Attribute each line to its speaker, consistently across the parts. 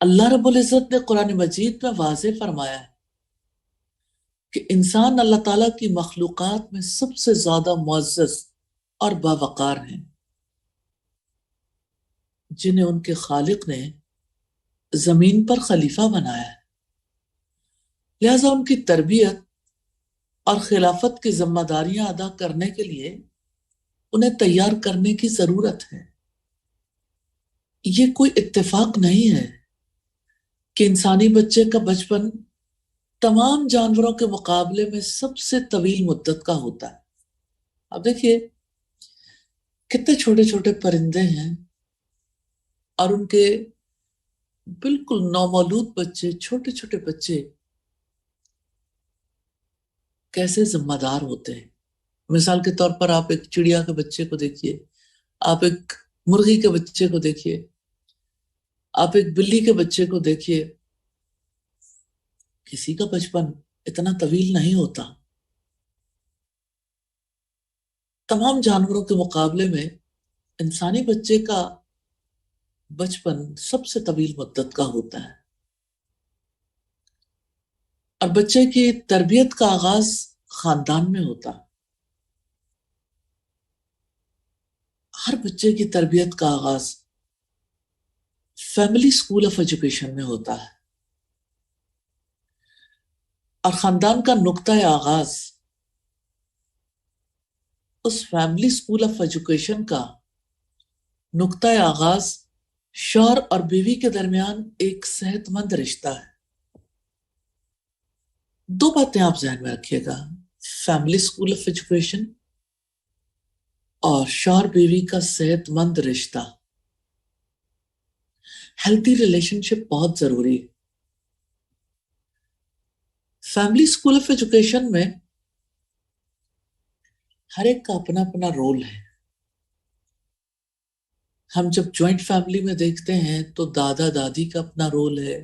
Speaker 1: اللہ رب العزت نے قرآن مجید میں واضح فرمایا ہے کہ انسان اللہ تعالیٰ کی مخلوقات میں سب سے زیادہ معزز اور باوقار ہیں، جنہیں ان کے خالق نے زمین پر خلیفہ بنایا ہے، لہذا ان کی تربیت اور خلافت کی ذمہ داریاں ادا کرنے کے لیے انہیں تیار کرنے کی ضرورت ہے۔ یہ کوئی اتفاق نہیں ہے کہ انسانی بچے کا بچپن تمام جانوروں کے مقابلے میں سب سے طویل مدت کا ہوتا ہے۔ اب دیکھیے کتنے چھوٹے چھوٹے پرندے ہیں اور ان کے بالکل نومولود بچے، چھوٹے چھوٹے بچے کیسے ذمہ دار ہوتے ہیں۔ مثال کے طور پر آپ ایک چڑیا کے بچے کو دیکھیے، آپ ایک مرغی کے بچے کو دیکھیے، آپ ایک بلی کے بچے کو دیکھیے، کسی کا بچپن اتنا طویل نہیں ہوتا۔ تمام جانوروں کے مقابلے میں انسانی بچے کا بچپن سب سے طویل مدت کا ہوتا ہے، اور بچے کی تربیت کا آغاز خاندان میں ہوتا ہے۔ ہر بچے کی تربیت کا آغاز فیملی اسکول آف ایجوکیشن میں ہوتا ہے، اور خاندان کا نقطۂ آغاز اس فیملی اسکول آف ایجوکیشن کا نقطۂ آغاز شوہر اور بیوی کے درمیان ایک صحت مند رشتہ ہے۔ دو باتیں آپ ذہن میں رکھیے گا، فیملی اسکول آف ایجوکیشن اور شوہر بیوی کا صحت مند رشتہ، ہیلتھی ریلیشن شپ بہت ضروری ہے۔ فیملی اسکول آف ایجوکیشن میں ہر ایک کا اپنا اپنا رول ہے۔ ہم جب جوائنٹ فیملی میں دیکھتے ہیں تو دادا دادی کا اپنا رول ہے،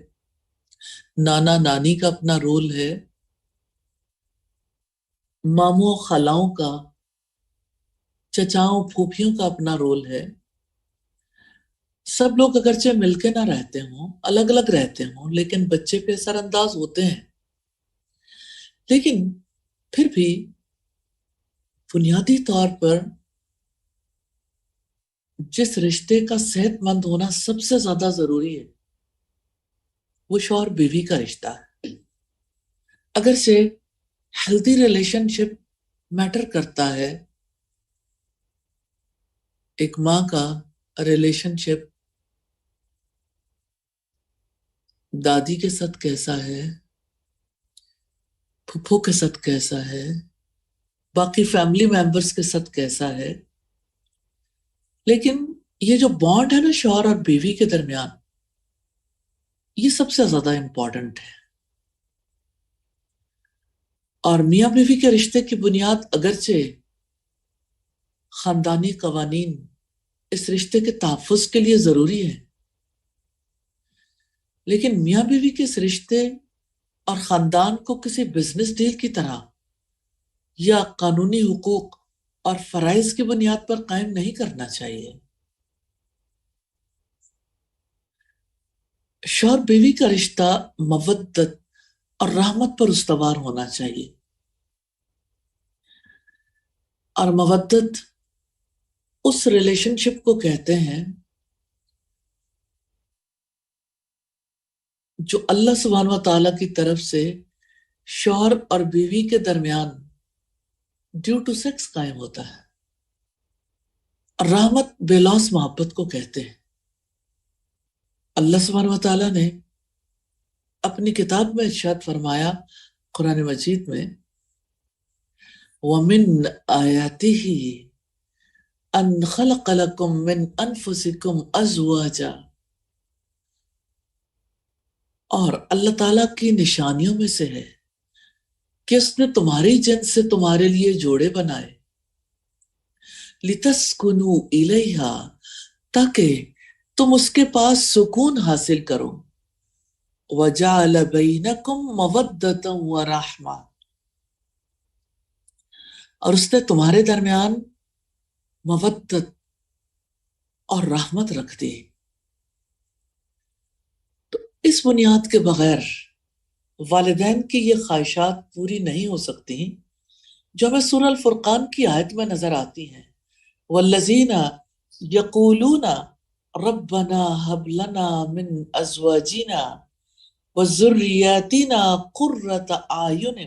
Speaker 1: نانا نانی کا اپنا رول ہے، ماموں خالاؤں کا، چچاؤں پھوپھیوں کا اپنا رول ہے۔ سب لوگ اگرچہ مل کے نہ رہتے ہوں، الگ الگ رہتے ہوں، لیکن بچے پہ اثر انداز ہوتے ہیں۔ لیکن پھر بھی بنیادی طور پر جس رشتے کا صحت مند ہونا سب سے زیادہ ضروری ہے وہ شوہر بیوی کا رشتہ ہے۔ اگرچہ ہیلتھی ریلیشن شپ میٹر کرتا ہے، ایک ماں کا ریلیشن شپ دادی کے ساتھ کیسا ہے، پھپھو کے ساتھ کیسا ہے، باقی فیملی ممبرس کے ساتھ کیسا ہے، لیکن یہ جو بانڈ ہے نا شوہر اور بیوی کے درمیان، یہ سب سے زیادہ امپورٹنٹ ہے۔ اور میاں بیوی کے رشتے کی بنیاد اگرچہ خاندانی قوانین اس رشتے کے تحفظ کے لیے ضروری ہے، لیکن میاں بیوی کے اس رشتے اور خاندان کو کسی بزنس ڈیل کی طرح یا قانونی حقوق اور فرائض کی بنیاد پر قائم نہیں کرنا چاہیے۔ شوہر بیوی کا رشتہ مودت اور رحمت پر استوار ہونا چاہیے، اور مودت اس ریلیشن شپ کو کہتے ہیں جو اللہ سبحانہ و تعالیٰ کی طرف سے شوہر اور بیوی کے درمیان ڈیو ٹو سیکس قائم ہوتا ہے، اور رحمت بے لوث محبت کو کہتے ہیں۔ اللہ سبحانہ و تعالیٰ نے اپنی کتاب میں ارشاد فرمایا قرآن مجید میں، وَمِنْ آيَاتِهِ أَنْ خَلَقَ لَكُم مِّنْ أَنفُسِكُمْ أَزْوَاجًا، اور اللہ تعالیٰ کی نشانیوں میں سے ہے کہ اس نے تمہاری جنس سے تمہارے لیے جوڑے بنائے، لِتَسْكُنُوا إِلَيْهَا، تاکہ تم اس کے پاس سکون حاصل کرو، وَجَعَلَ بَيْنَكُمْ مَوَدَّةً وَرَحْمَةً، اور اس نے تمہارے درمیان مودت اور رحمت رکھ دی۔ تو اس بنیاد کے بغیر والدین کی یہ خواہشات پوری نہیں ہو سکتی جو ہمیں سورہ الفرقان کی آیت میں نظر آتی ہیں، والذین یقولون ربنا هب لنا من ازواجنا وذریاتنا قرۃ اعین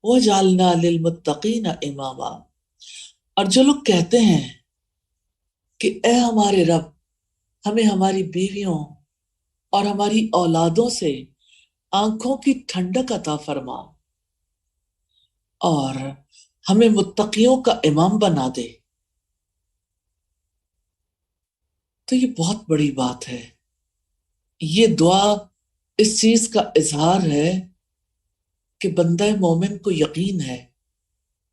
Speaker 1: وجعلنا للمتقین اماما۔ اور جو لوگ کہتے ہیں کہ اے ہمارے رب، ہمیں ہماری بیویوں اور ہماری اولادوں سے آنکھوں کی ٹھنڈک عطا فرما اور ہمیں متقیوں کا امام بنا دے، تو یہ بہت بڑی بات ہے۔ یہ دعا اس چیز کا اظہار ہے کہ بندہ مومن کو یقین ہے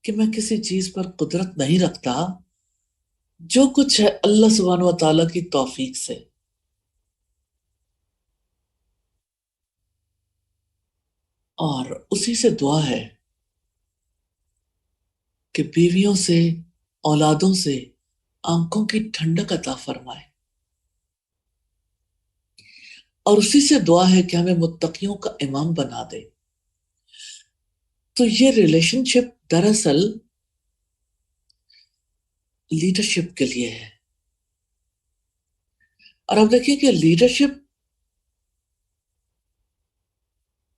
Speaker 1: کہ میں کسی چیز پر قدرت نہیں رکھتا، جو کچھ ہے اللہ سبحانہ و تعالیٰ کی توفیق سے۔ اور اسی سے دعا ہے کہ بیویوں سے، اولادوں سے آنکھوں کی ٹھنڈک عطا فرمائے، اور اسی سے دعا ہے کہ ہمیں متقیوں کا امام بنا دے۔ تو یہ ریلیشن شپ دراصل لیڈرشپ کے لیے ہے۔ اور اب دیکھیں کہ لیڈرشپ،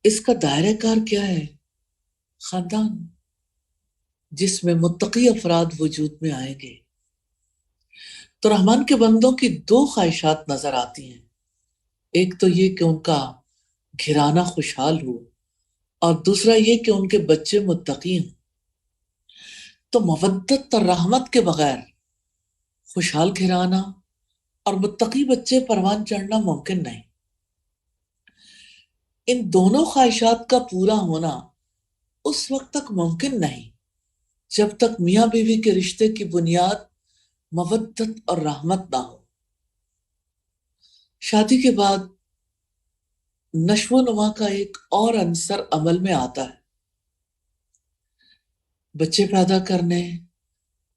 Speaker 1: اس کا دائرہ کار کیا ہے؟ خاندان، جس میں متقی افراد وجود میں آئیں گے۔ تو رحمان کے بندوں کی دو خواہشات نظر آتی ہیں، ایک تو یہ کہ ان کا گھرانہ خوشحال ہو، اور دوسرا یہ کہ ان کے بچے متقی ہوں۔ تو مودت اور رحمت کے بغیر خوشحال گھرانہ اور متقی بچے پروان چڑھنا ممکن نہیں۔ ان دونوں خواہشات کا پورا ہونا اس وقت تک ممکن نہیں جب تک میاں بیوی کے رشتے کی بنیاد مودت اور رحمت نہ ہو۔ شادی کے بعد نشو و نما کا ایک اور عنصر عمل میں آتا ہے، بچے پیدا کرنے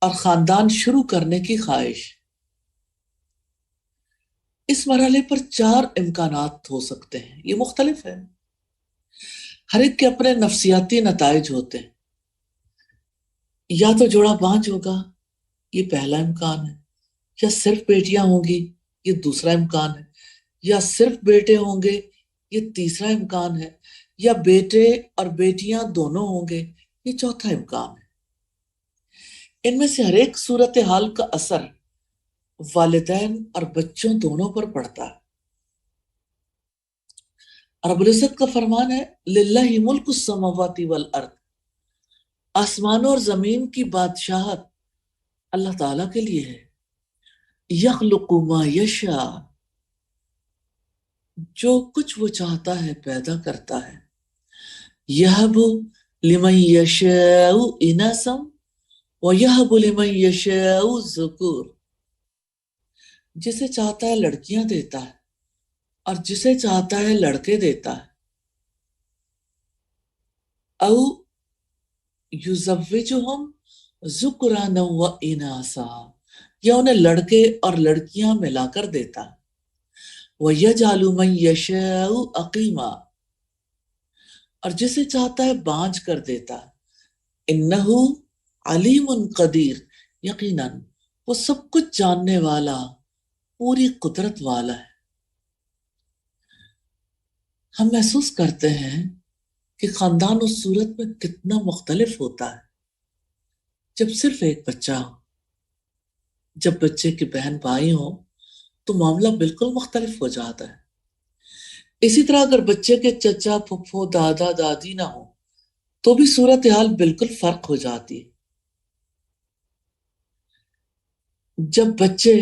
Speaker 1: اور خاندان شروع کرنے کی خواہش۔ اس مرحلے پر 4 امکانات ہو سکتے ہیں، یہ مختلف ہے، ہر ایک کے اپنے نفسیاتی نتائج ہوتے ہیں۔ یا تو جوڑا بانجھ ہوگا، یہ پہلا امکان ہے، یا صرف بیٹیاں ہوں گی، یہ دوسرا امکان ہے، یا صرف بیٹے ہوں گے، یہ تیسرا امکان ہے، یا بیٹے اور بیٹیاں دونوں ہوں گے، یہ چوتھا امکان ہے۔ ان میں سے ہر ایک صورتحال کا اثر والدین اور بچوں دونوں پر پڑتا ہے۔ رب العزت کا فرمان ہے للہ ملک السماوات والارض، آسمانوں اور زمین کی بادشاہت اللہ تعالیٰ کے لیے ہے۔ یخلق ما یشاء، جو کچھ وہ چاہتا ہے پیدا کرتا ہے۔ یہب لمن یشاء اناسا ویہب لمن یشاء الذکور، جسے چاہتا ہے لڑکیاں دیتا ہے اور جسے چاہتا ہے لڑکے دیتا ہے۔ او یزوجہم ذکرانا و اناسا، یا انہیں لڑکے اور لڑکیاں ملا کر دیتا ہے۔ وَيَجْعَلُ مَن يَشَاءُ عَقِيمًا، اور جسے چاہتا ہے بانجھ کر دیتا ہے۔ اِنَّهُ عَلِيمٌ قدیر، یقیناً وہ سب کچھ جاننے والا، پوری قدرت والا ہے۔ ہم محسوس کرتے ہیں کہ خاندان اس صورت میں کتنا مختلف ہوتا ہے جب صرف ایک بچہ ہو۔ جب بچے کے بہن بھائی ہوں تو معاملہ بالکل مختلف ہو جاتا ہے۔ اسی طرح اگر بچے کے چچا، پھپھو، دادا، دادی نہ ہو تو بھی صورتحال بالکل فرق ہو جاتی ہے۔ جب بچے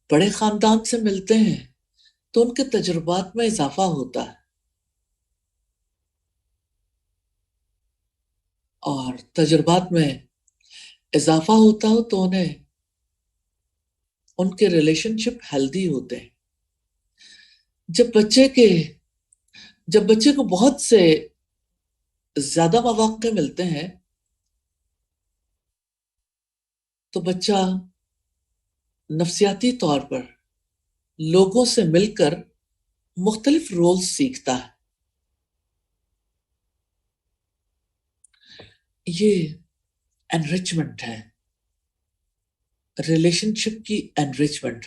Speaker 1: بڑے خاندان سے ملتے ہیں تو ان کے تجربات میں اضافہ ہوتا ہے، اور تجربات میں اضافہ ہوتا ہو تو انہیں ان کے ریلیشن شپ ہیلدی ہوتے ہیں۔ جب بچے کو بہت سے زیادہ مواقع ملتے ہیں تو بچہ نفسیاتی طور پر لوگوں سے مل کر مختلف رول سیکھتا ہے. یہ انریچمنٹ ہے، ریلیشن شپ کی انریچمنٹ.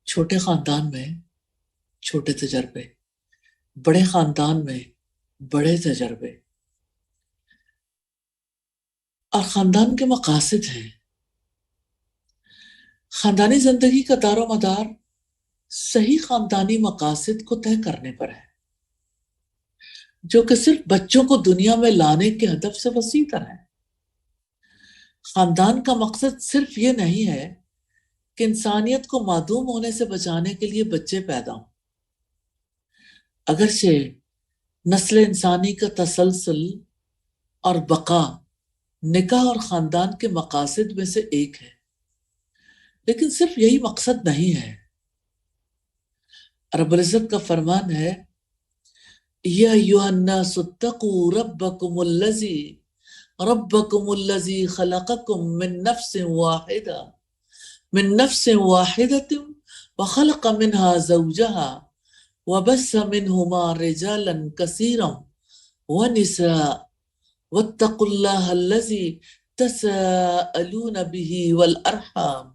Speaker 1: چھوٹے خاندان میں چھوٹے تجربے، بڑے خاندان میں بڑے تجربے، اور خاندان کے مقاصد ہیں. خاندانی زندگی کا دار و مدار صحیح خاندانی مقاصد کو طے کرنے پر ہے، جو کہ صرف بچوں کو دنیا میں لانے کے ہدف سے وسیع تر ہے. خاندان کا مقصد صرف یہ نہیں ہے کہ انسانیت کو معدوم ہونے سے بچانے کے لیے بچے پیدا ہوں. اگرچہ نسل انسانی کا تسلسل اور بقا نکاح اور خاندان کے مقاصد میں سے ایک ہے، لیکن صرف یہی مقصد نہیں ہے. رب العزت کا فرمان ہے یا ایھا الناس اتقوا ربکم الذی خلقکم من نفس واحدۃ وخلق منها زوجها وبث منهما رجالا كثيرا ونساء واتقوا الله الذي تساءلون به والارحام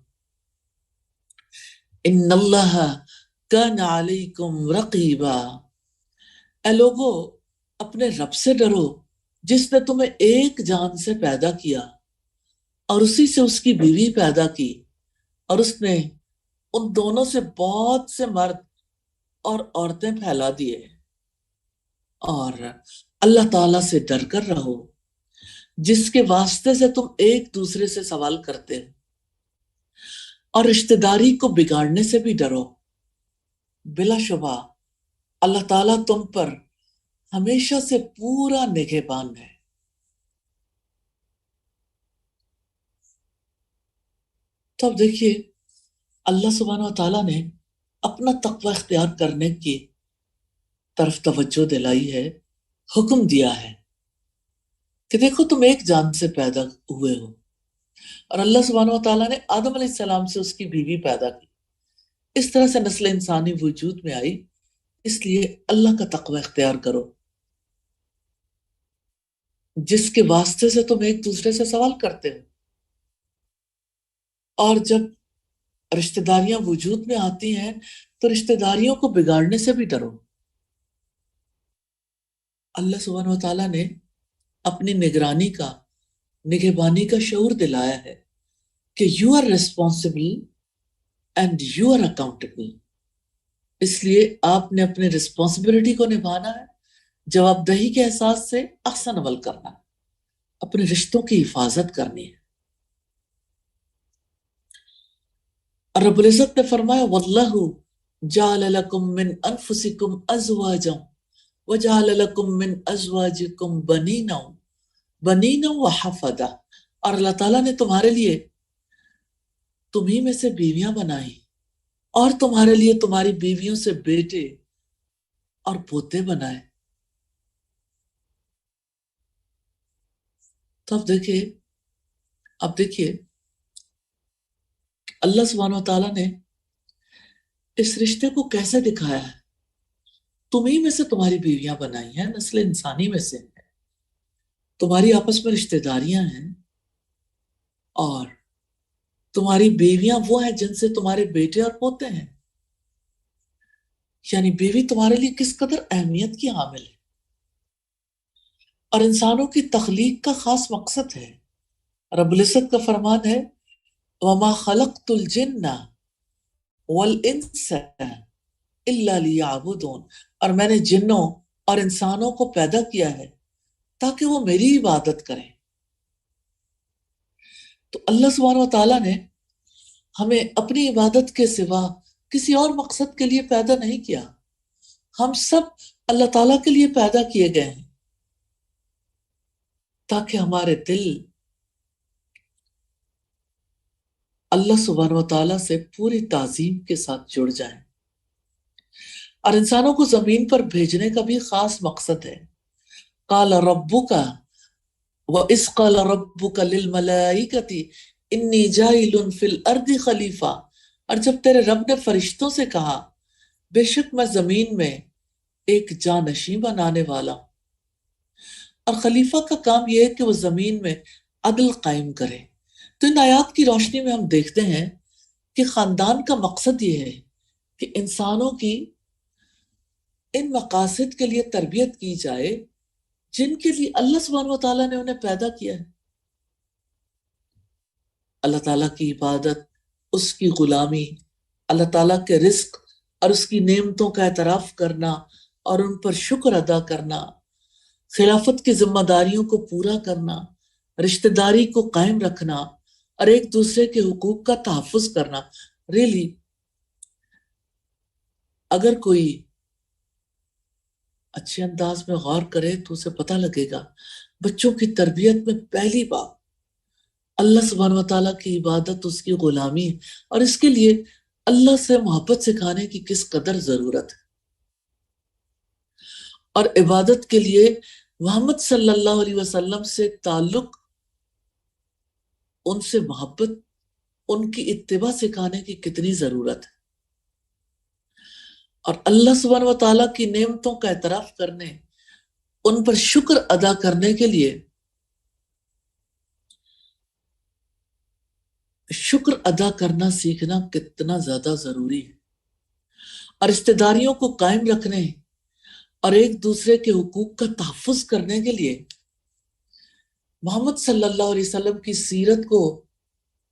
Speaker 1: ان اللہ کان علیکم رقیبا. اے لوگو، اپنے رب سے ڈرو جس نے تمہیں ایک جان سے پیدا کیا اور اسی سے اس کی بیوی پیدا کی، اور اس نے ان دونوں سے بہت سے مرد اور عورتیں پھیلا دیے. اور اللہ تعالیٰ سے ڈر کر رہو جس کے واسطے سے تم ایک دوسرے سے سوال کرتے ہو، اور رشتہ داری کو بگاڑنے سے بھی ڈرو. بلا شبہ اللہ تعالیٰ تم پر ہمیشہ سے پورا نگہبان ہے. تو اب دیکھیے، اللہ سبحانہ و تعالیٰ نے اپنا تقوی اختیار کرنے کی طرف توجہ دلائی ہے، حکم دیا ہے کہ دیکھو تم ایک جان سے پیدا ہوئے ہو، اور اللہ سبحانہ و تعالیٰ نے آدم علیہ السلام سے اس کی بیوی پیدا کی. اس طرح سے نسل انسانی وجود میں آئی. اس لیے اللہ کا تقوی اختیار کرو جس کے واسطے سے تم ایک دوسرے سے سوال کرتے ہو. اور جب رشتہ داریاں وجود میں آتی ہیں تو رشتہ داریوں کو بگاڑنے سے بھی ڈرو. اللہ سبحانہ و تعالیٰ نے اپنی نگہبانی کا شعور دلایا ہے کہ you are responsible and you are accountable. اس لیے آپ نے اپنے رسپانسبلٹی کو نبھانا ہے، جواب دہی کے احساس سے احسن عمل کرنا ہے، اپنے رشتوں کی حفاظت کرنی ہے. اور رب العزت نے فرمایا وَاللَّهُ جَعَلَ لَكُم مِّنْ أَنفُسِكُمْ أَزْوَاجًا وَجَعَلَ لَكُم مِّنْ أَزْوَاجِكُمْ بَنِينَ وَحَفَدَةً. اور اللہ تعالیٰ نے تمہارے لیے تمہیں میں سے بیویاں بنائی، اور تمہارے لیے تمہاری بیویوں سے بیٹے اور پوتے بنائے. تو اب دیکھیے اللہ سبحانہ و تعالیٰ نے اس رشتے کو کیسے دکھایا ہے. تمہیں میں سے تمہاری بیویاں بنائی ہیں، نسل انسانی میں سے ہیں، تمہاری آپس میں رشتہ داریاں ہیں، اور تمہاری بیویاں وہ ہیں جن سے تمہارے بیٹے اور پوتے ہیں. یعنی بیوی تمہارے لیے کس قدر اہمیت کی حامل ہے، اور انسانوں کی تخلیق کا خاص مقصد ہے. رب العزت کا فرمان ہے وَمَا خَلَقْتُ الْجِنَّ وَالْإِنسَ إِلَّا لِيَعْبُدُونَ. اور میں نے جنوں اور انسانوں کو پیدا کیا ہے تاکہ وہ میری عبادت کریں. تو اللہ سبحانہ و تعالیٰ نے ہمیں اپنی عبادت کے سوا کسی اور مقصد کے لیے پیدا نہیں کیا. ہم سب اللہ تعالیٰ کے لیے پیدا کیے گئے ہیں تاکہ ہمارے دل اللہ سبحانہ و تعالیٰ سے پوری تعظیم کے ساتھ جڑ جائیں. اور انسانوں کو زمین پر بھیجنے کا بھی خاص مقصد ہے. قال ربک وَإِذْ قَالَ رَبُّكَ لِلْمَلَائِكَةِ إِنِّي جَاعِلٌ فِي الْأَرْضِ خَلِيفَةً. اور جب تیرے رب نے فرشتوں سے کہا بے شک میں زمین میں ایک جانشین بنانے والا ہوں، اور خلیفہ کا کام یہ ہے کہ وہ زمین میں عدل قائم کرے، تو ان آیات کی روشنی میں ہم دیکھتے ہیں کہ خاندان کا مقصد یہ ہے کہ انسانوں کی ان مقاصد کے لیے تربیت کی جائے جن کے لیے اللہ سبحانہ و تعالیٰ نے انہیں پیدا کیا ہے۔ اللہ تعالیٰ کی عبادت، اس کی غلامی، اللہ تعالیٰ کے رزق اور اس کی نعمتوں کا اعتراف کرنا اور ان پر شکر ادا کرنا، خلافت کی ذمہ داریوں کو پورا کرنا، رشتہ داری کو قائم رکھنا اور ایک دوسرے کے حقوق کا تحفظ کرنا۔ ریلی اگر کوئی اچھے انداز میں غور کرے تو اسے پتہ لگے گا بچوں کی تربیت میں پہلی بات اللہ سبحانہ و تعالیٰ کی عبادت، اس کی غلامی ہے، اور اس کے لیے اللہ سے محبت سکھانے کی کس قدر ضرورت ہے، اور عبادت کے لیے محمد صلی اللہ علیہ وسلم سے تعلق، ان سے محبت، ان کی اتباع سکھانے کی کتنی ضرورت ہے، اور اللہ سبحانہ و تعالیٰ کی نعمتوں کا اعتراف کرنے، ان پر شکر ادا کرنے کے لیے شکر ادا کرنا سیکھنا کتنا زیادہ ضروری ہے، اور رشتہ داریوں کو قائم رکھنے اور ایک دوسرے کے حقوق کا تحفظ کرنے کے لیے محمد صلی اللہ علیہ وسلم کی سیرت کو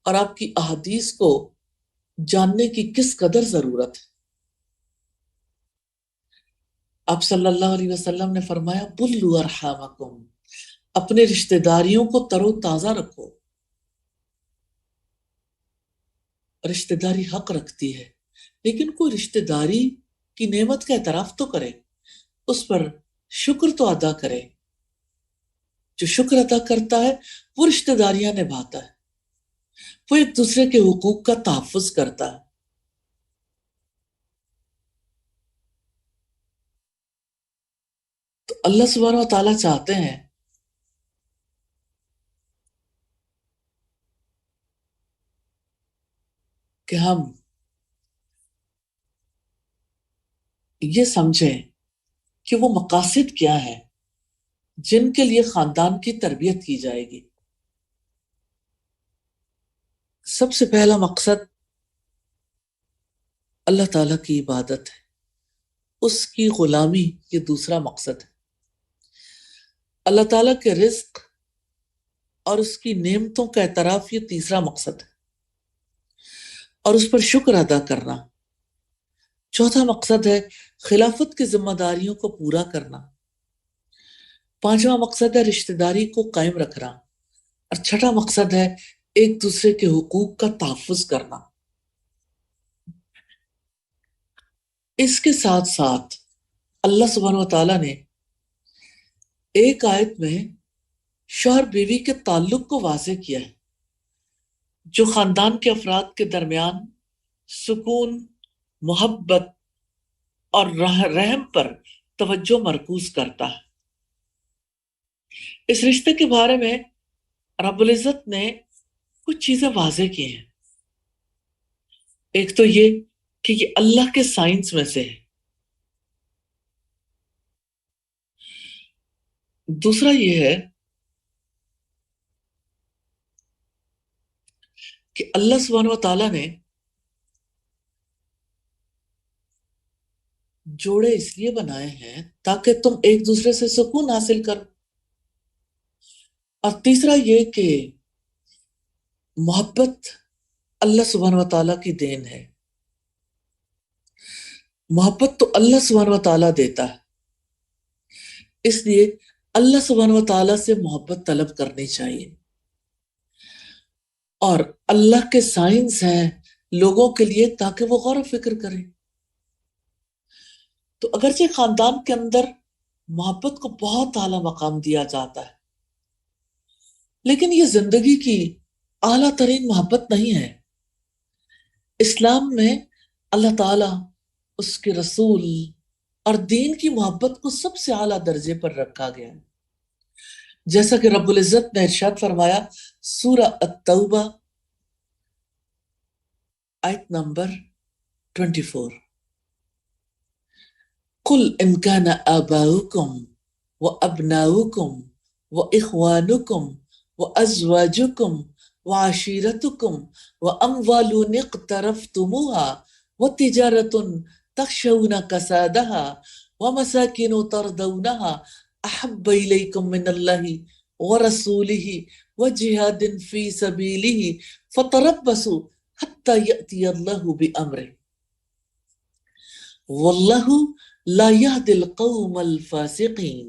Speaker 1: اور آپ کی احادیث کو جاننے کی کس قدر ضرورت ہے۔ آپ صلی اللہ علیہ وسلم نے فرمایا بلوا ارحامکم، اپنے رشتہ داریوں کو تر و تازہ رکھو۔ رشتہ داری حق رکھتی ہے، لیکن کوئی رشتہ داری کی نعمت کا اعتراف تو کرے، اس پر شکر تو ادا کرے۔ جو شکر ادا کرتا ہے وہ رشتہ داریاں نبھاتا ہے، وہ ایک دوسرے کے حقوق کا تحفظ کرتا ہے۔ تو اللہ سبحانہ و تعالیٰ چاہتے ہیں کہ ہم یہ سمجھیں کہ وہ مقاصد کیا ہے جن کے لیے خاندان کی تربیت کی جائے گی۔ سب سے پہلا مقصد اللہ تعالیٰ کی عبادت ہے، اس کی غلامی یہ دوسرا مقصد ہے، اللہ تعالیٰ کے رزق اور اس کی نعمتوں کا اعتراف یہ تیسرا مقصد ہے، اور اس پر شکر ادا کرنا چوتھا مقصد ہے، خلافت کی ذمہ داریوں کو پورا کرنا پانچواں مقصد ہے، رشتہ داری کو قائم رکھنا، اور چھٹا مقصد ہے ایک دوسرے کے حقوق کا تحفظ کرنا۔ اس کے ساتھ ساتھ اللہ سبحانہ و تعالیٰ نے ایک آیت میں شوہر بیوی کے تعلق کو واضح کیا ہے جو خاندان کے افراد کے درمیان سکون، محبت اور رحم پر توجہ مرکوز کرتا ہے۔ اس رشتے کے بارے میں رب العزت نے کچھ چیزیں واضح کی ہیں۔ ایک تو یہ کہ یہ اللہ کے سائنس میں سے ہے، دوسرا یہ ہے کہ اللہ سبحانہ و تعالیٰ نے جوڑے اس لیے بنائے ہیں تاکہ تم ایک دوسرے سے سکون حاصل کرو، اور تیسرا یہ کہ محبت اللہ سبحانہ و تعالیٰ کی دین ہے، محبت تو اللہ سبحانہ و تعالیٰ دیتا ہے، اس لیے اللہ سبحانہ و تعالیٰ سے محبت طلب کرنی چاہیے۔ اور اللہ کے سائنس ہیں لوگوں کے لیے تاکہ وہ غور و فکر کریں۔ تو اگرچہ خاندان کے اندر محبت کو بہت اعلیٰ مقام دیا جاتا ہے، لیکن یہ زندگی کی اعلیٰ ترین محبت نہیں ہے۔ اسلام میں اللہ تعالیٰ، اس کے رسول اور دین کی محبت کو سب سے اعلیٰ درجے پر رکھا گیا ہے، جیسا کہ رب العزت نے ارشاد فرمایا سورہ التوبہ آیت نمبر 24. قل ان كان آباؤكم وأبناؤكم وإخوانكم وأزواجكم وعشيرتكم وأموال اقترفتموها وتجارة تخشون كسادها ومساكن ترضونها أحب إليكم من الله ورسوله وجهاد في سبيله فتربصوا حتى يأتي الله بأمره واللہ لا یہدی القوم الفاسقین.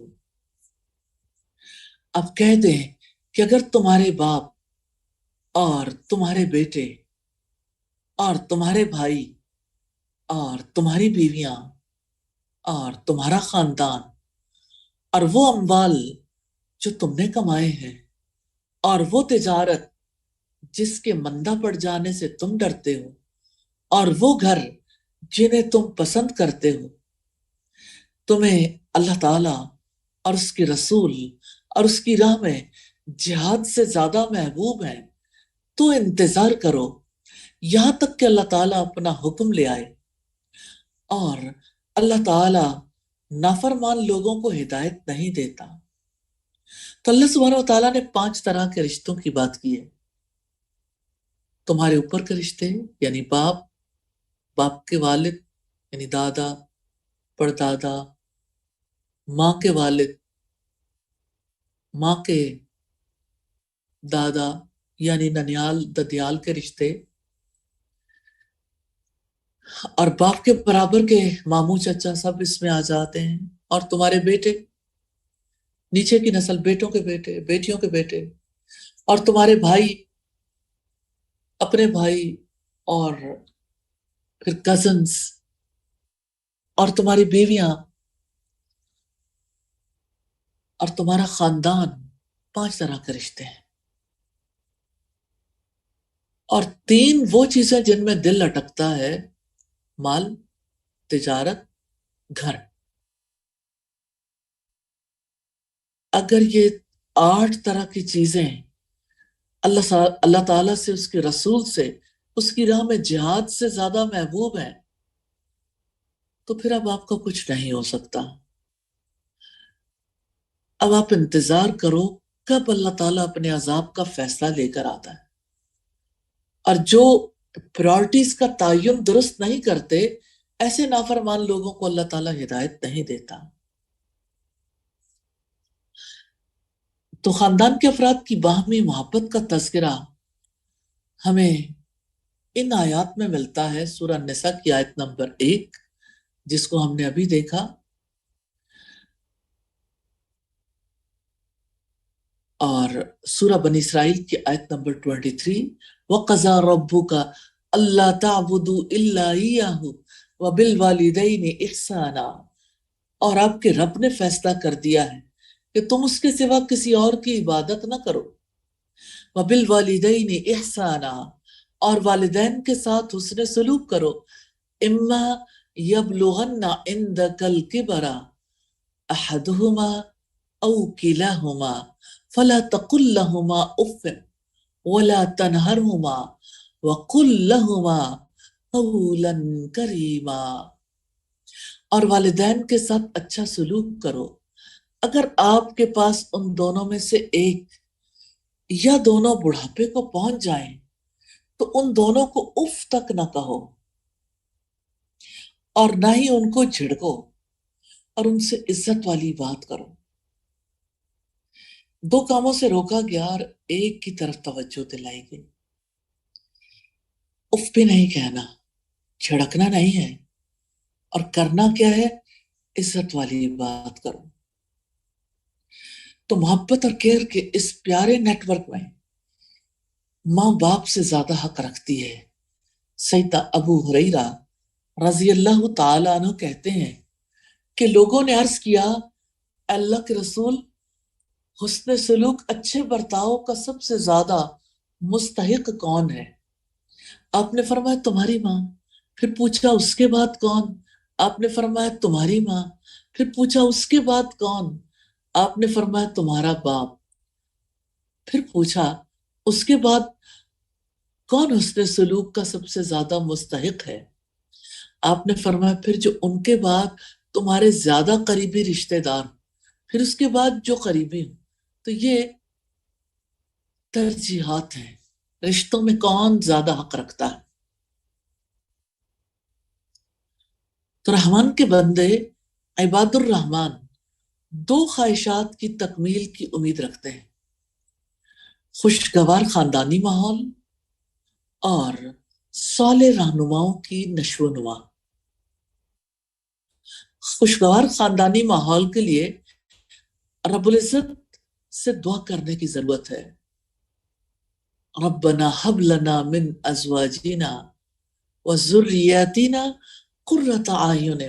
Speaker 1: اب کہہ دیں کہ اگر تمہارے باپ اور تمہارے بیٹے اور تمہارے بھائی اور تمہاری بیویاں اور تمہارا خاندان اور وہ اموال جو تم نے کمائے ہیں اور وہ تجارت جس کے مندہ پڑ جانے سے تم ڈرتے ہو اور وہ گھر جنہیں تم پسند کرتے ہو تمہیں اللہ تعالیٰ اور اس کے رسول اور اس کی راہ میں جہاد سے زیادہ محبوب ہیں تو انتظار کرو یہاں تک کہ اللہ تعالیٰ اپنا حکم لے آئے. اور اللہ تعالیٰ نافرمان لوگوں کو ہدایت نہیں دیتا. تو اللہ سبحانہ و تعالیٰ نے 5 طرح کے رشتوں کی بات کی ہے. تمہارے اوپر کے رشتے یعنی باپ کے والد یعنی دادا پردادا، ماں کے والد، ماں کے دادا یعنی ننیال ددیال کے رشتے، اور باپ کے برابر کے ماموں چچا سب اس میں آ جاتے ہیں. اور تمہارے بیٹے، نیچے کی نسل، بیٹوں کے بیٹے، بیٹیوں کے بیٹے، اور تمہارے بھائی، اپنے بھائی، اور پھر کزنز، اور تمہاری بیویاں، اور تمہارا خاندان. 5 طرح کے رشتے ہیں. اور 3 وہ چیزیں جن میں دل اٹکتا ہے: مال، تجارت، گھر. اگر یہ 8 طرح کی چیزیں اللہ تعالیٰ سے، اس کے رسول سے، اس کی راہ میں جہاد سے زیادہ محبوب ہیں تو پھر اب آپ کا کچھ نہیں ہو سکتا. اب آپ انتظار کرو کب اللہ تعالیٰ اپنے عذاب کا فیصلہ لے کر آتا ہے. اور جو پرائرٹیز کا تعین درست نہیں کرتے ایسے نافرمان لوگوں کو اللہ تعالیٰ ہدایت نہیں دیتا. تو خاندان کے افراد کی باہمی محبت کا تذکرہ ہمیں ان آیات میں ملتا ہے. سورہ النساء کی آیت نمبر 1 جس کو ہم نے ابھی دیکھا، اور سورہ بنی اسرائیل کی آیت نمبر 23 وَقَضَى رَبُّكَ أَلَّا تَعْبُدُوا إِلَّا إِيَّاهُ وَبِالْوَالِدَيْنِ إِحْسَانًا. اور آپ کے رب نے فیصلہ کر دیا ہے کہ تم اس کے سوا کسی اور کی عبادت نہ کرو. وَبِالْوَالِدَيْنِ إِحْسَانًا، اور والدین کے ساتھ حسن سلوک کرو. اِمَّا يَبْلُغَنَّ عِنْدَكَ الْكِبَرَ أَحَدُهُمَا أَوْ كِلَاهُمَا فَلَا تَقُلْ لَهُمَا أُفٍّ وَلَا تَنْهَرْهُمَا وَقُلْ لَهُمَا قَوْلًا كَرِيمًا. اور والدین کے ساتھ اچھا سلوک کرو. اگر آپ کے پاس ان دونوں میں سے ایک یا دونوں بڑھاپے کو پہنچ جائیں تو ان دونوں کو اف تک نہ کہو اور نہ ہی ان کو جھڑکو، اور ان سے عزت والی بات کرو. 2 کاموں سے روکا گیا اور ایک کی طرف توجہ دلائی گئی. اف بھی نہیں کہنا، جھڑکنا نہیں ہے، اور کرنا کیا ہے؟ عزت والی بات کرو. تو محبت اور کیئر کے اس پیارے نیٹ ورک میں ماں باپ سے زیادہ حق رکھتی ہے. سیدنا ابو ہریرہ رضی اللہ تعالیٰ عنہ کہتے ہیں کہ لوگوں نے عرض کیا، اللہ کے رسول، حسن سلوک، اچھے برتاؤ کا سب سے زیادہ مستحق کون ہے؟ آپ نے فرمایا تمہاری ماں. پھر پوچھا اس کے بعد کون؟ آپ نے فرمایا تمہاری ماں. پھر پوچھا اس کے بعد کون؟ آپ نے فرمایا تمہارا باپ. پھر پوچھا اس کے بعد کون حسن سلوک کا سب سے زیادہ مستحق ہے؟ آپ نے فرمایا پھر جو ان کے بعد تمہارے زیادہ قریبی رشتہ دار، پھر اس کے بعد جو قریبی ہوں. تو یہ ترجیحات ہیں، رشتوں میں کون زیادہ حق رکھتا ہے. تو رحمان کے بندے عباد الرحمان دو خواہشات کی تکمیل کی امید رکھتے ہیں: خوشگوار خاندانی ماحول اور صالح رہنماؤں کی نشو و نما. خوشگوار خاندانی ماحول کے لیے رب العزت سے دعا کرنے کی ضرورت ہے. ربنا حب لنا من ازواجنا وذریاتنا قرۃ اعین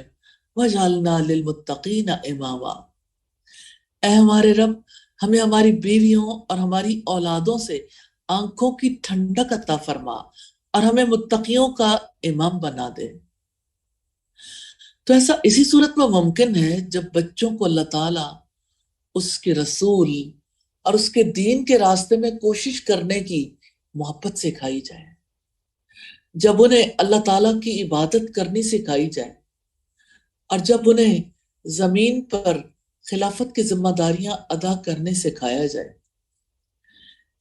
Speaker 1: واجعلنا للمتقین اماما. اے ہمارے رب، ہمیں ہماری بیویوں اور ہماری اولادوں سے آنکھوں کی ٹھنڈک عطا فرما اور ہمیں متقیوں کا امام بنا دے. تو ایسا اسی صورت میں ممکن ہے جب بچوں کو اللہ تعالیٰ اس کے رسول اور اس کے دین کے راستے میں کوشش کرنے کی محبت سکھائی جائے، جب انہیں اللہ تعالیٰ کی عبادت کرنی سکھائی جائے، اور جب انہیں زمین پر خلافت کی ذمہ داریاں ادا کرنے سکھایا جائے.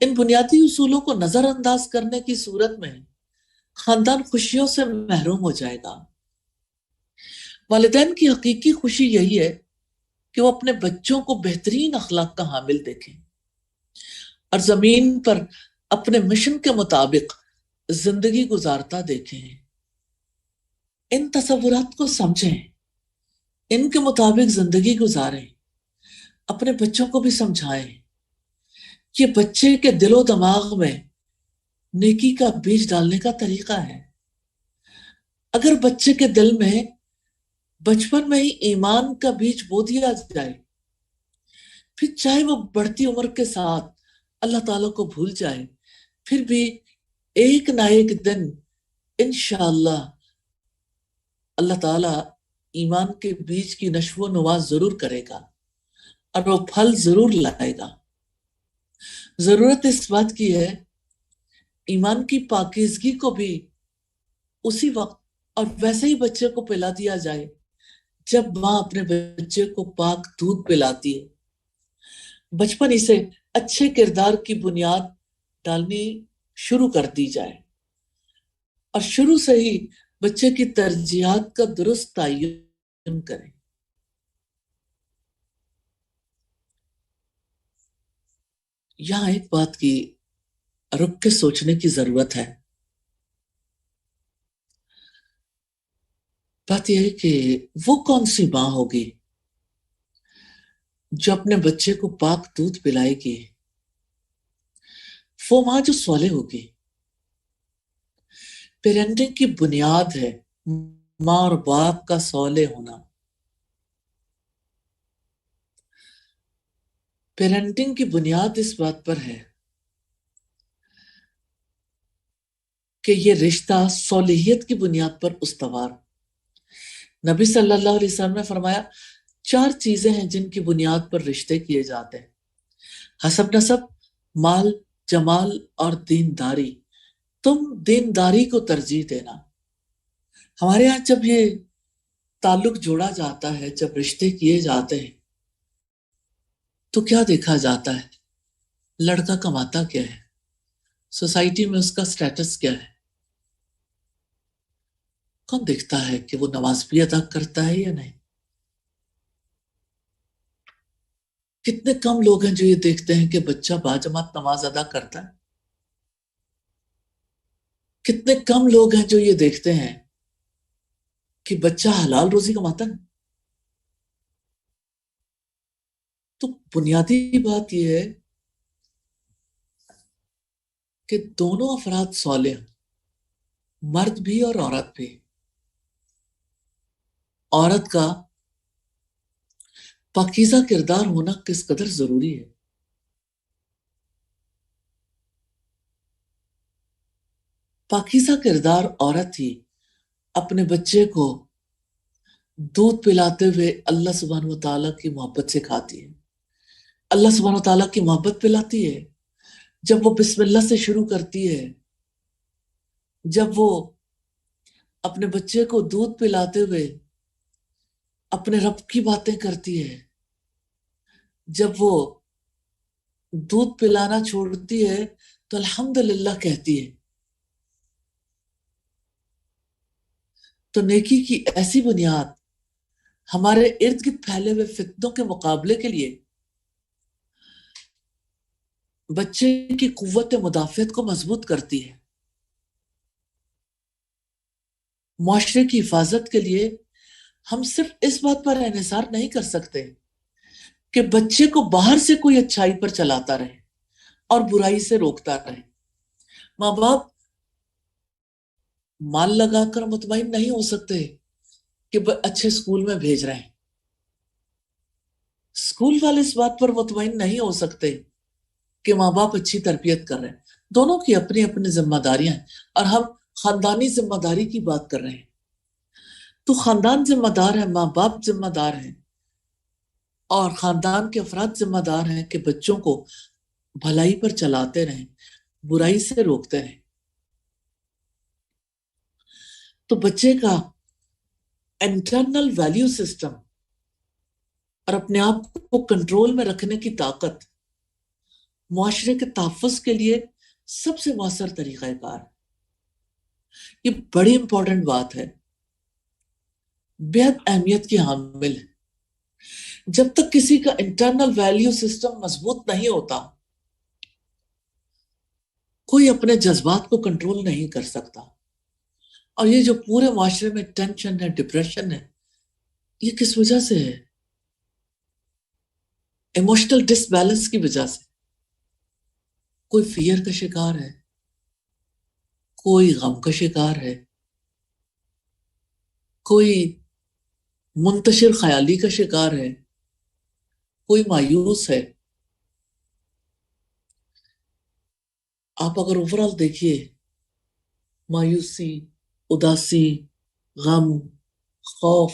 Speaker 1: ان بنیادی اصولوں کو نظر انداز کرنے کی صورت میں خاندان خوشیوں سے محروم ہو جائے گا. والدین کی حقیقی خوشی یہی ہے کہ وہ اپنے بچوں کو بہترین اخلاق کا حامل دیکھیں اور زمین پر اپنے مشن کے مطابق زندگی گزارتا دیکھیں. ان تصورات کو سمجھیں، ان کے مطابق زندگی گزاریں، اپنے بچوں کو بھی سمجھائیں. یہ بچے کے دل و دماغ میں نیکی کا بیج ڈالنے کا طریقہ ہے. اگر بچے کے دل میں بچپن میں ہی ایمان کا بیج بو دیا جائے، پھر چاہے وہ بڑھتی عمر کے ساتھ اللہ تعالیٰ کو بھول جائے، پھر بھی ایک نہ ایک دن انشاءاللہ اللہ تعالیٰ ایمان کے بیج کی نشو و نما ضرور کرے گا اور وہ پھل ضرور لائے گا. ضرورت اس بات کی ہے ایمان کی پاکیزگی کو بھی اسی وقت اور ویسے ہی بچے کو پلا دیا جائے جب ماں اپنے بچے کو پاک دودھ پلاتی ہے. بچپن ہی سے اچھے کردار کی بنیاد ڈالنی شروع کر دی جائے اور شروع سے ہی بچے کی ترجیحات کا درست تعین کریں. یہاں ایک بات کی رک کے سوچنے کی ضرورت ہے. بات یہ ہے کہ وہ کون سی ماں ہوگی جو اپنے بچے کو پاک دودھ پلائے گی؟ وہ ماں جو صالح ہوگی. پیرنٹنگ کی بنیاد ہے ماں اور باپ کا صالح ہونا. پیرنٹنگ کی بنیاد اس بات پر ہے کہ یہ رشتہ صالحیت کی بنیاد پر استوار. نبی صلی اللہ علیہ وسلم نے فرمایا 4 چیزیں ہیں جن کی بنیاد پر رشتے کیے جاتے ہیں: حسب نسب، مال، جمال اور دینداری. تم دینداری کو ترجیح دینا. ہمارے ہاں جب یہ تعلق جوڑا جاتا ہے، جب رشتے کیے جاتے ہیں، تو کیا دیکھا جاتا ہے؟ لڑکا کماتا کیا ہے، سوسائٹی میں اس کا سٹیٹس کیا ہے. کون دیکھتا ہے کہ وہ نماز بھی ادا کرتا ہے یا نہیں؟ کتنے کم لوگ ہیں جو یہ دیکھتے ہیں کہ بچہ باجماعت نماز ادا کرتا ہے. کتنے کم لوگ ہیں جو یہ دیکھتے ہیں کہ بچہ حلال روزی کماتا ہے. تو بنیادی بات یہ ہے کہ دونوں افراد صالح، مرد بھی اور عورت بھی. عورت کا پاکیزہ کردار ہونا کس قدر ضروری ہے. پاکیزہ کردار عورت ہی اپنے بچے کو دودھ پلاتے ہوئے اللہ سبحانہ و تعالیٰ کی محبت سکھاتی ہے. اللہ سبحانہ و تعالیٰ کی محبت پلاتی ہے جب وہ بسم اللہ سے شروع کرتی ہے جب وہ اپنے بچے کو دودھ پلاتے ہوئے اپنے رب کی باتیں کرتی ہے، جب وہ دودھ پلانا چھوڑتی ہے تو الحمدللہ کہتی ہے، تو نیکی کی ایسی بنیاد ہمارے ارد گرد پھیلے ہوئے فتنوں کے مقابلے کے لیے بچے کی قوت مدافعت کو مضبوط کرتی ہے۔ معاشرے کی حفاظت کے لیے ہم صرف اس بات پر انحصار نہیں کر سکتے کہ بچے کو باہر سے کوئی اچھائی پر چلاتا رہے اور برائی سے روکتا رہے۔ ماں باپ مال لگا کر مطمئن نہیں ہو سکتے کہ اچھے اسکول میں بھیج رہے ہیں، اسکول والے اس بات پر مطمئن نہیں ہو سکتے کہ ماں باپ اچھی تربیت کر رہے ہیں۔ دونوں کی اپنی اپنی ذمہ داریاں ہیں، اور ہم خاندانی ذمہ داری کی بات کر رہے ہیں۔ تو خاندان ذمہ دار ہے، ماں باپ ذمہ دار ہیں، اور خاندان کے افراد ذمہ دار ہیں کہ بچوں کو بھلائی پر چلاتے رہیں، برائی سے روکتے رہیں۔ تو بچے کا انٹرنل ویلیو سسٹم اور اپنے آپ کو کنٹرول میں رکھنے کی طاقت معاشرے کے تحفظ کے لیے سب سے مؤثر طریقہ کار ہے۔ یہ بڑی امپورٹنٹ بات ہے، بےحد اہمیت کی حامل ہے۔ جب تک کسی کا انٹرنل ویلیو سسٹم مضبوط نہیں ہوتا، کوئی اپنے جذبات کو کنٹرول نہیں کر سکتا۔ اور یہ جو پورے معاشرے میں ٹینشن ہے، ڈپریشن ہے، یہ کس وجہ سے ہے؟ ایموشنل ڈس بیلنس کی وجہ سے۔ کوئی فیئر کا شکار ہے، کوئی غم کا شکار ہے، کوئی منتشر خیالی کا شکار ہے، کوئی مایوس ہے۔ آپ اگر اوورال دیکھیے، مایوسی، اداسی، غم، خوف،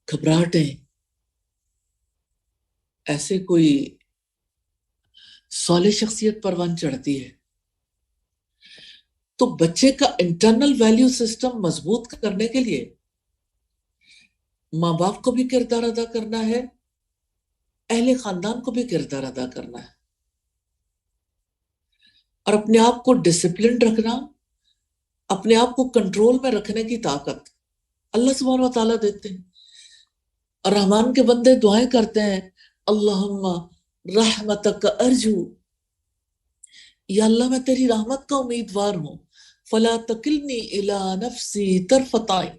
Speaker 1: گھبراہٹیں، ایسے کوئی صالح شخصیت پروان چڑھتی ہے۔ تو بچے کا انٹرنل ویلیو سسٹم مضبوط کرنے کے لیے ماں باپ کو بھی کردار ادا کرنا ہے، اہل خاندان کو بھی کردار ادا کرنا ہے، اور اپنے آپ کو ڈسپلن رکھنا، اپنے آپ کو کنٹرول میں رکھنے کی طاقت اللہ سبحانہ و تعالیٰ دیتے ہیں۔ اور رحمان کے بندے دعائیں کرتے ہیں، اللہم رحمتک ارجو، یا اللہ میں تیری رحمت کا امیدوار ہوں، فلا تکلنی الی نفسی طرفۃ عین،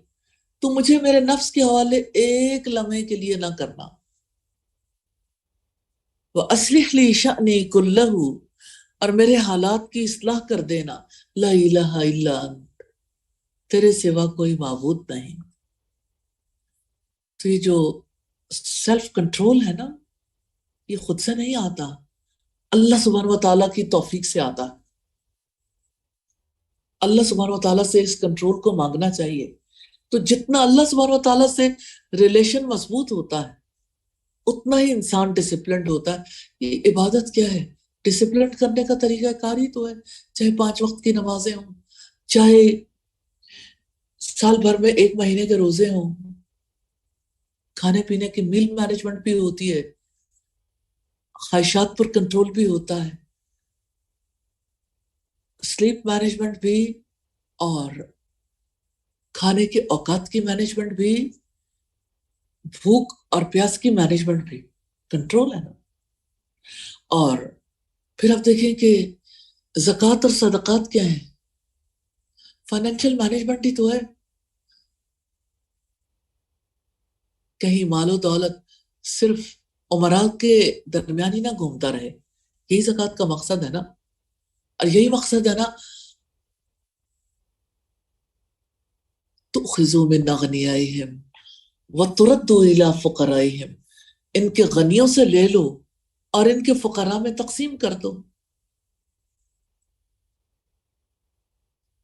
Speaker 1: تو مجھے میرے نفس کے حوالے ایک لمحے کے لیے نہ کرنا، وَأَصْلِحْ لِي شَأْنِي كُلَّهُ، اور میرے حالات کی اصلاح کر دینا، لا الہ الا انت، تیرے سوا کوئی معبود نہیں۔ تو یہ جو سیلف کنٹرول ہے نا، یہ خود سے نہیں آتا، اللہ سبحانہ و تعالیٰ کی توفیق سے آتا ہے۔ اللہ سبحانہ و تعالیٰ سے اس کنٹرول کو مانگنا چاہیے۔ تو جتنا اللہ سبحانہ و تعالیٰ سے ریلیشن مضبوط ہوتا ہے، اتنا ہی انسان ڈسپلنڈ ہوتا ہے۔ یہ عبادت کیا ہے؟ ڈسپلنڈ کرنے کا طریقہ کار ہی تو ہے، چاہے 5 وقت کی نمازیں ہوں، چاہے سال بھر میں 1 مہینے کے روزے ہوں، کھانے پینے کی میل مینجمنٹ بھی ہوتی ہے، خواہشات پر کنٹرول بھی ہوتا ہے، سلیپ مینجمنٹ بھی، اور کھانے کے اوقات کی مینجمنٹ بھی، بھوک اور پیاس کی مینجمنٹ بھی کنٹرول ہے نا۔ اور پھر آپ دیکھیں کہ زکوٰۃ اور صدقات کیا ہیں؟ فائنینشیل مینجمنٹ ہی تو ہے۔ کہیں مال و دولت صرف عمراء کے درمیان ہی نہ گھومتا رہے، یہی زکوٰۃ کا مقصد ہے نا، اور یہی مقصد ہے نا، تُؤْخِذُوا مِنْ أَغْنِيَائِهِمْ وَتُرَدُّوا إِلَىٰ فُقَرَائِهِمْ، ان کے غنیوں سے لے لو اور ان کے فقراء میں تقسیم کر دو۔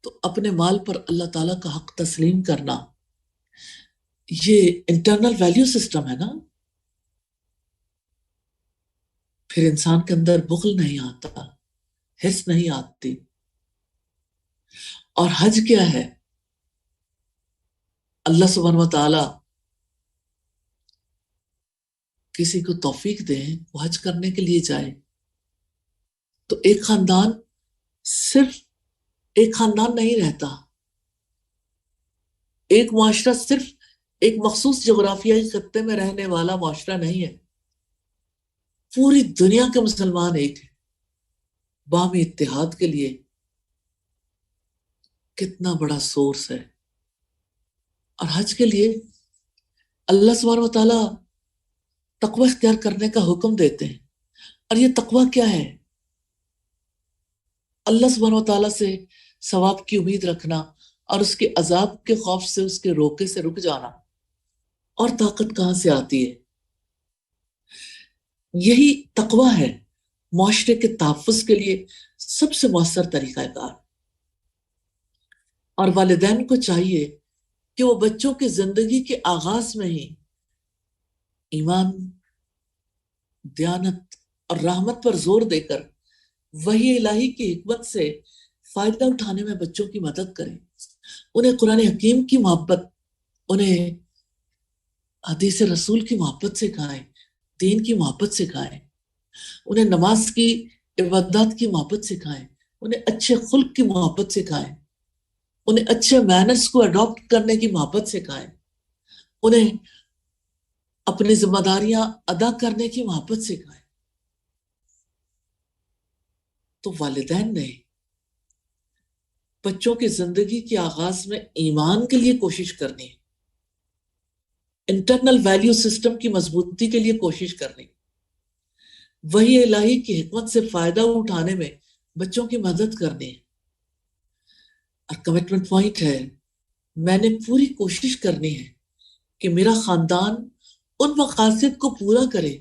Speaker 1: تو اپنے مال پر اللہ تعالیٰ کا حق تسلیم کرنا، یہ انٹرنل ویلیو سسٹم ہے نا۔ پھر انسان کے اندر بخل نہیں آتا، حرص نہیں آتی، اور حج کیا ہے؟ اللہ سبحانہ و تعالی کسی کو توفیق دیں وہ حج کرنے کے لیے جائے تو ایک خاندان صرف ایک خاندان نہیں رہتا، ایک معاشرہ صرف ایک مخصوص جغرافیائی خطے میں رہنے والا معاشرہ نہیں ہے، پوری دنیا کے مسلمان ایک ہیں۔ باہمی اتحاد کے لیے کتنا بڑا سورس ہے۔ اور حج کے لیے اللہ سبحانہ و تعالیٰ تقوی اختیار کرنے کا حکم دیتے ہیں، اور یہ تقوی کیا ہے؟ اللہ سبحانہ و تعالیٰ سے ثواب کی امید رکھنا اور اس کے عذاب کے خوف سے اس کے روکے سے رک جانا۔ اور طاقت کہاں سے آتی ہے؟ یہی تقوی ہے معاشرے کے تحفظ کے لیے سب سے مؤثر طریقہ کار۔ اور والدین کو چاہیے کہ وہ بچوں کی زندگی کے آغاز میں ہی ایمان، دیانت اور رحمت پر زور دے کر وحی الہی کی حکمت سے فائدہ اٹھانے میں بچوں کی مدد کریں، انہیں قرآن حکیم کی محبت، انہیں حدیث رسول کی محبت سکھائیں، دین کی محبت سکھائیں، انہیں نماز کی عبادات کی محبت سکھائیں، انہیں اچھے خلق کی محبت سکھائیں، انہیں اچھے مینرز کو اڈاپٹ کرنے کی محبت سکھائیں، انہیں اپنی ذمہ داریاں ادا کرنے کی محبت سکھائیں۔ تو والدین نے بچوں کی زندگی کے آغاز میں ایمان کے لیے کوشش کرنی ہے، انٹرنل ویلیو سسٹم کی مضبوطی کے لیے کوشش کرنی، وحی الہی کی حکمت سے فائدہ اٹھانے میں بچوں کی مدد کرنی ہے۔ اور کمٹمنٹ پوائنٹ ہے، میں نے پوری کوشش کرنی ہے کہ میرا خاندان ان مقاصد کو پورا کرے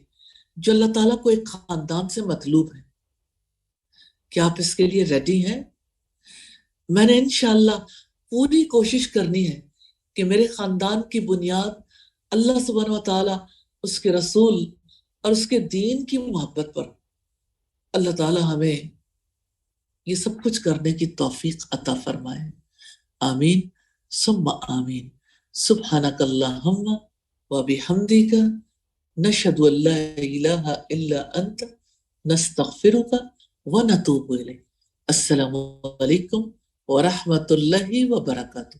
Speaker 1: جو اللہ تعالیٰ کو ایک خاندان سے مطلوب ہے۔ کیا آپ اس کے لیے ریڈی ہیں؟ میں نے انشاءاللہ پوری کوشش کرنی ہے کہ میرے خاندان کی بنیاد اللہ سبحانہ و تعالیٰ، اس کے رسول اور اس کے دین کی محبت پر۔ اللہ تعالیٰ ہمیں یہ سب کچھ کرنے کی توفیق عطا فرمائے، آمین ثم آمین۔ سبحانک اللہم و بحمدک نشہد ان لا الہ الا انت نستغفرک و نتوب الیک۔ السلام علیکم ورحمۃ اللہ وبرکاتہ۔